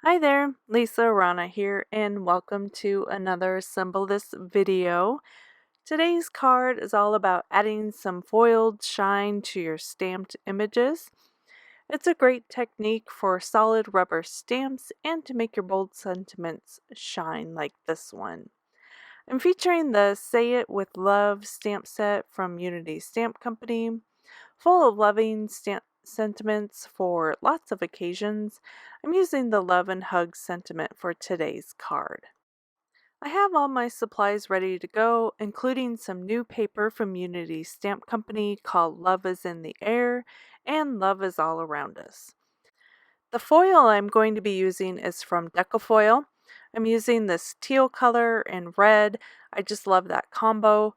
Hi there, Lisa Arana here, and welcome to another Assemble This video. Today's card is all about adding some foiled shine to your stamped images. It's a great technique for solid rubber stamps and to make your bold sentiments shine like this one. I'm featuring the Say It With Love stamp set from Unity Stamp Company, full of loving sentiments for lots of occasions. I'm using the love and hug sentiment for today's card. I have all my supplies ready to go, including some new paper from Unity Stamp Company called Love is in the Air and Love is All Around Us. The foil I'm going to be using is from Deco Foil. I'm using this teal color and red. I just love that combo.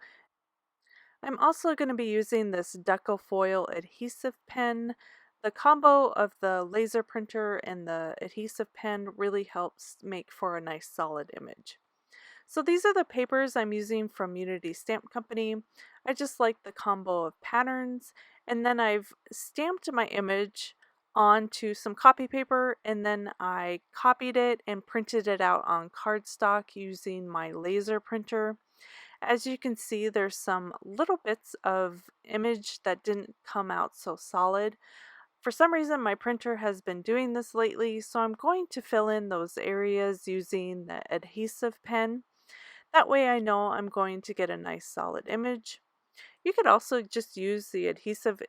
I'm also going to be using this Deco Foil adhesive pen. The combo of the laser printer and the adhesive pen really helps make for a nice solid image. So these are the papers I'm using from Unity Stamp Company. I just like the combo of patterns, and then I've stamped my image onto some copy paper, and then I copied it and printed it out on cardstock using my laser printer. As you can see, there's some little bits of image that didn't come out so solid. For some reason, my printer has been doing this lately, so I'm going to fill in those areas using the adhesive pen. That way I know I'm going to get a nice solid image. You could also just use the adhesive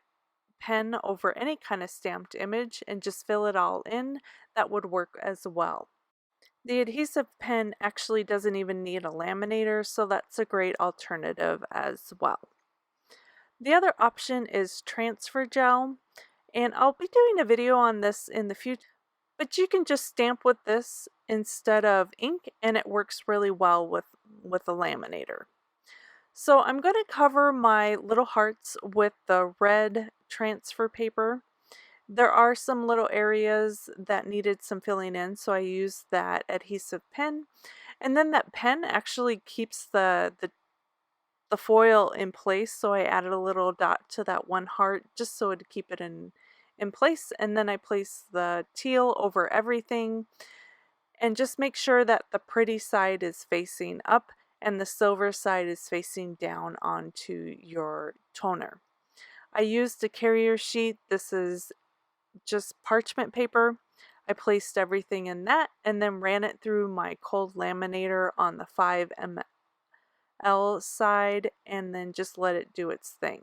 pen over any kind of stamped image and just fill it all in. That would work as well. The adhesive pen actually doesn't even need a laminator, so that's a great alternative as well. The other option is transfer gel, and I'll be doing a video on this in the future, but you can just stamp with this instead of ink, and it works really well with a laminator. So I'm going to cover my little hearts with the red transfer paper. There are some little areas that needed some filling in, so I used that adhesive pen. And then that pen actually keeps the foil in place, so I added a little dot to that one heart just so to keep it in place. And then I place the teal over everything and just make sure that the pretty side is facing up and the silver side is facing down onto your toner. I used a carrier sheet. This is just parchment paper. I placed everything in that and then ran it through my cold laminator on the 5 ml side and then just let it do its thing.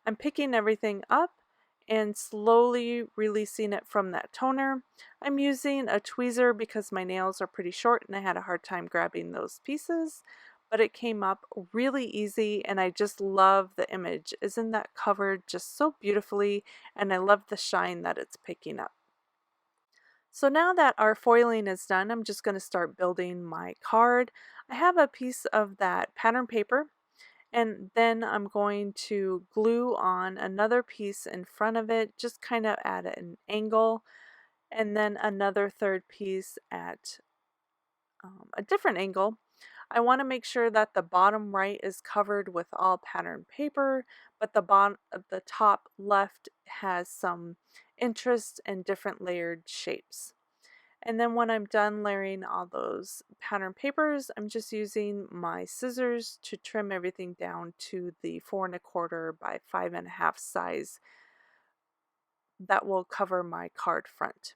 I'm picking everything up and slowly releasing it from that toner. I'm using a tweezer because my nails are pretty short and I had a hard time grabbing those pieces, but it came up really easy and I just love the image. Isn't that covered just so beautifully? And I love the shine that it's picking up. So now that our foiling is done, I'm just going to start building my card. I have a piece of that pattern paper, and then I'm going to glue on another piece in front of it, just kind of at an angle, and then another third piece at a different angle. I want to make sure that the bottom right is covered with all pattern paper, but the top left has some interest and different layered shapes. And then when I'm done layering all those pattern papers, I'm just using my scissors to trim everything down to the 4¼ by 5½ size that will cover my card front.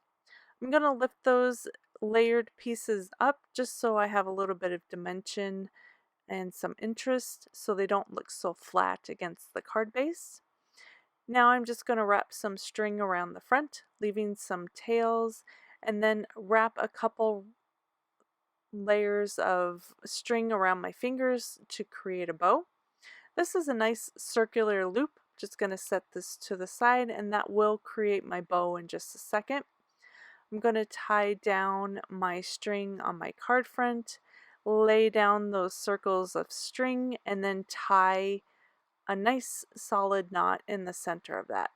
I'm going to lift those layered pieces up just so I have a little bit of dimension and some interest so they don't look so flat against the card base. Now I'm just going to wrap some string around the front, leaving some tails, and then wrap a couple layers of string around my fingers to create a bow. This is a nice circular loop. Just going to set this to the side and that will create my bow in just a second. I'm going to tie down my string on my card front, lay down those circles of string, and then tie a nice solid knot in the center of that.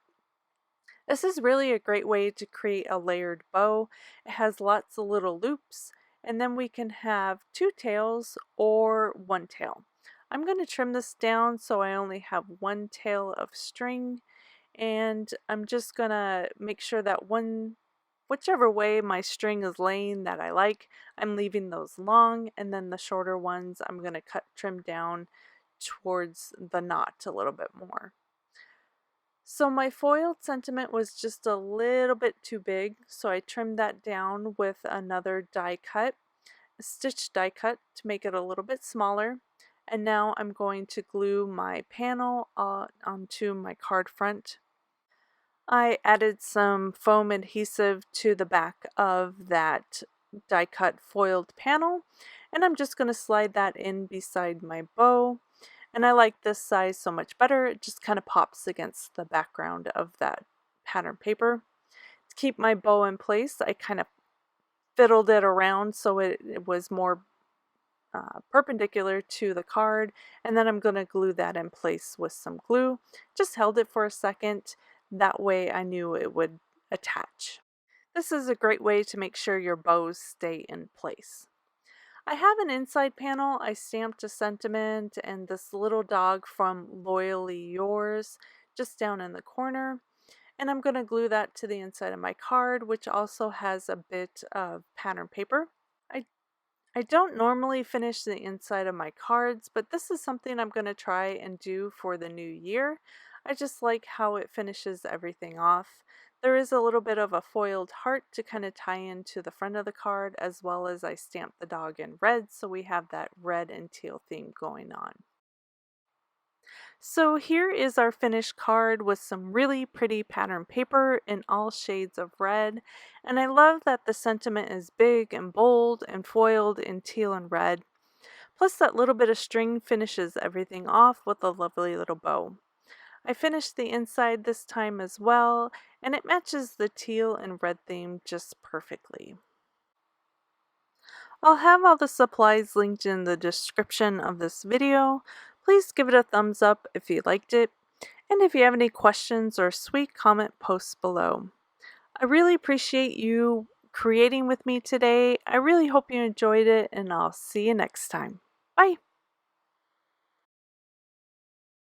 This is really a great way to create a layered bow. It has lots of little loops, and then we can have 2 tails or 1 tail. I'm going to trim this down so I only have 1 tail of string, and I'm just going to make sure that one whichever way my string is laying that I like, I'm leaving those long, and then the shorter ones I'm going to trim down towards the knot a little bit more. So my foiled sentiment was just a little bit too big, so I trimmed that down with another die cut, a stitch die cut, to make it a little bit smaller. And now I'm going to glue my panel onto my card front. I added some foam adhesive to the back of that die cut foiled panel, and I'm just going to slide that in beside my bow. And I like this size so much better, it just kind of pops against the background of that pattern paper. To keep my bow in place, I kind of fiddled it around so it was more perpendicular to the card, and then I'm going to glue that in place with some glue. Just held it for a second, that way I knew it would attach. This is a great way to make sure your bows stay in place. I have an inside panel. I stamped a sentiment and this little dog from Loyally Yours just down in the corner, and I'm going to glue that to the inside of my card, which also has a bit of pattern paper. I don't normally finish the inside of my cards, but this is something I'm going to try and do for the new year. I just like how it finishes everything off. There is a little bit of a foiled heart to kind of tie into the front of the card, as well as I stamped the dog in red, so we have that red and teal theme going on. So here is our finished card with some really pretty pattern paper in all shades of red, and I love that the sentiment is big and bold and foiled in teal and red, plus that little bit of string finishes everything off with a lovely little bow. I finished the inside this time as well, and it matches the teal and red theme just perfectly. I'll have all the supplies linked in the description of this video. Please give it a thumbs up if you liked it, and if you have any questions or sweet comment, posts below. I really appreciate you creating with me today. I really hope you enjoyed it, and I'll see you next time. Bye!